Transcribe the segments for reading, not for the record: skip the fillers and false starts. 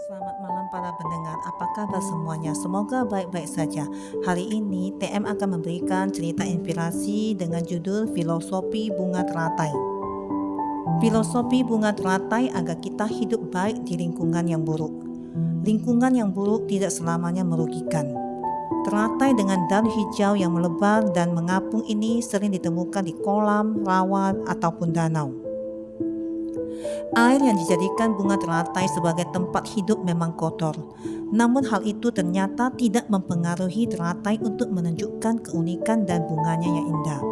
Selamat malam para pendengar, apa kabar semuanya? Semoga baik-baik saja. Hari ini TM akan memberikan cerita inspirasi dengan judul Filosofi Bunga Teratai. Filosofi bunga teratai agar kita hidup baik di lingkungan yang buruk. Lingkungan yang buruk tidak selamanya merugikan. Teratai dengan daun hijau yang melebar dan mengapung ini sering ditemukan di kolam, rawa, ataupun danau. Air yang dijadikan bunga teratai sebagai tempat hidup memang kotor. Namun hal itu ternyata tidak mempengaruhi teratai untuk menunjukkan keunikan dan bunganya yang indah.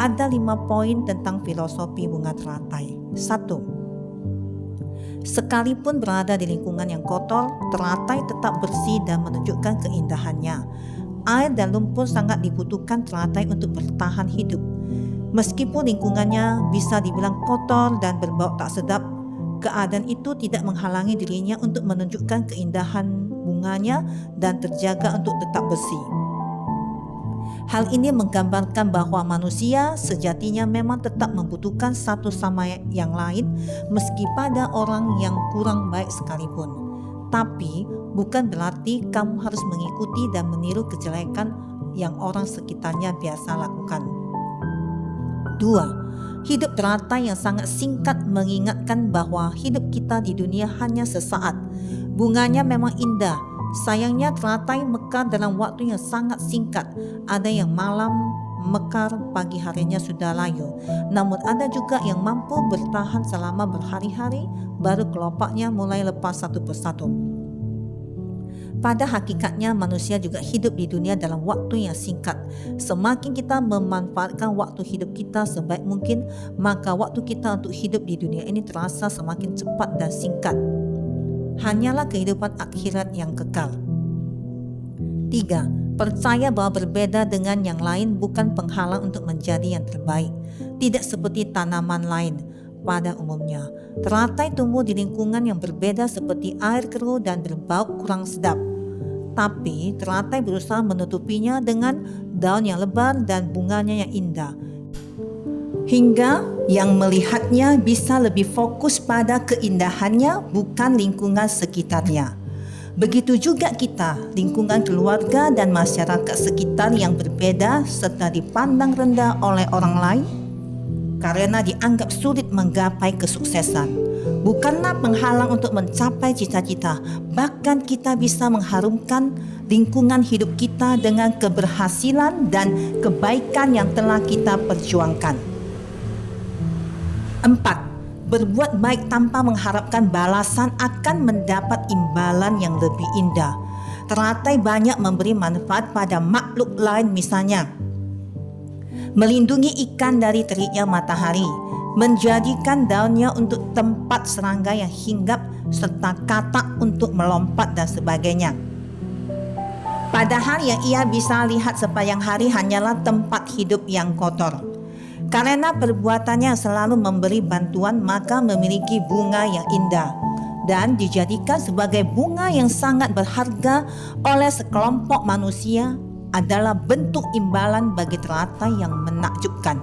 Ada 5 poin tentang filosofi bunga teratai. 1. Sekalipun berada di lingkungan yang kotor, teratai tetap bersih dan menunjukkan keindahannya. Air dan lumpur sangat dibutuhkan teratai untuk bertahan hidup. Meskipun lingkungannya bisa dibilang kotor dan berbau tak sedap, keadaan itu tidak menghalangi dirinya untuk menunjukkan keindahan bunganya dan terjaga untuk tetap bersih. Hal ini menggambarkan bahwa manusia sejatinya memang tetap membutuhkan satu sama yang lain meski pada orang yang kurang baik sekalipun. Tapi bukan berarti kamu harus mengikuti dan meniru kejelekan yang orang sekitarnya biasa lakukan. 2. Hidup teratai yang sangat singkat mengingatkan bahwa hidup kita di dunia hanya sesaat. Bunganya memang indah. Sayangnya teratai mekar dalam waktu yang sangat singkat. Ada yang malam mekar, pagi harinya sudah layu. Namun ada juga yang mampu bertahan selama berhari-hari, baru kelopaknya mulai lepas satu persatu. Pada hakikatnya manusia juga hidup di dunia dalam waktu yang singkat. Semakin kita memanfaatkan waktu hidup kita sebaik mungkin, maka waktu kita untuk hidup di dunia ini terasa semakin cepat dan singkat. Hanyalah kehidupan akhirat yang kekal. 3. Percaya bahwa berbeda dengan yang lain bukan penghalang untuk menjadi yang terbaik. Tidak seperti tanaman lain. Pada umumnya, teratai tumbuh di lingkungan yang berbeda seperti air keruh dan berbau kurang sedap. Tapi teratai berusaha menutupinya dengan daun yang lebar dan bunganya yang indah, hingga yang melihatnya bisa lebih fokus pada keindahannya bukan lingkungan sekitarnya. Begitu juga kita, lingkungan keluarga dan masyarakat sekitar yang berbeda serta dipandang rendah oleh orang lain karena dianggap sulit menggapai kesuksesan. Bukanlah penghalang untuk mencapai cita-cita, bahkan kita bisa mengharumkan lingkungan hidup kita dengan keberhasilan dan kebaikan yang telah kita perjuangkan. 4. Berbuat baik tanpa mengharapkan balasan akan mendapat imbalan yang lebih indah. Teratai banyak memberi manfaat pada makhluk lain, misalnya melindungi ikan dari teriknya matahari, menjadikan daunnya untuk tempat serangga yang hinggap serta katak untuk melompat dan sebagainya. Padahal yang ia bisa lihat sepanjang hari hanyalah tempat hidup yang kotor. Karena perbuatannya selalu memberi bantuan, maka memiliki bunga yang indah dan dijadikan sebagai bunga yang sangat berharga oleh sekelompok manusia adalah bentuk imbalan bagi teratai yang menakjubkan.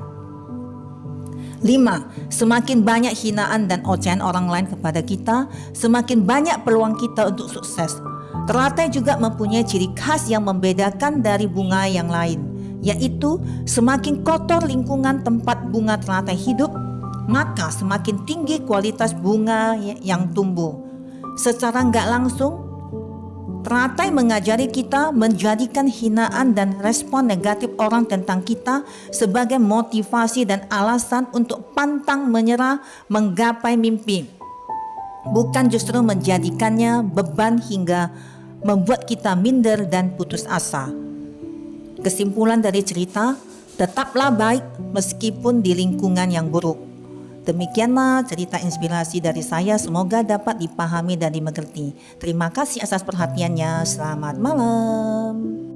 5. Semakin banyak hinaan dan ocehan orang lain kepada kita, semakin banyak peluang kita untuk sukses. Teratai juga mempunyai ciri khas yang membedakan dari bunga yang lain, yaitu semakin kotor lingkungan tempat bunga teratai hidup, maka semakin tinggi kualitas bunga yang tumbuh. Secara nggak langsung, teratai mengajari kita menjadikan hinaan dan respon negatif orang tentang kita sebagai motivasi dan alasan untuk pantang menyerah menggapai mimpi, bukan justru menjadikannya beban hingga membuat kita minder dan putus asa. Kesimpulan dari cerita, tetaplah baik meskipun di lingkungan yang buruk. Demikianlah cerita inspirasi dari saya, semoga dapat dipahami dan dimengerti. Terima kasih atas perhatiannya. Selamat malam.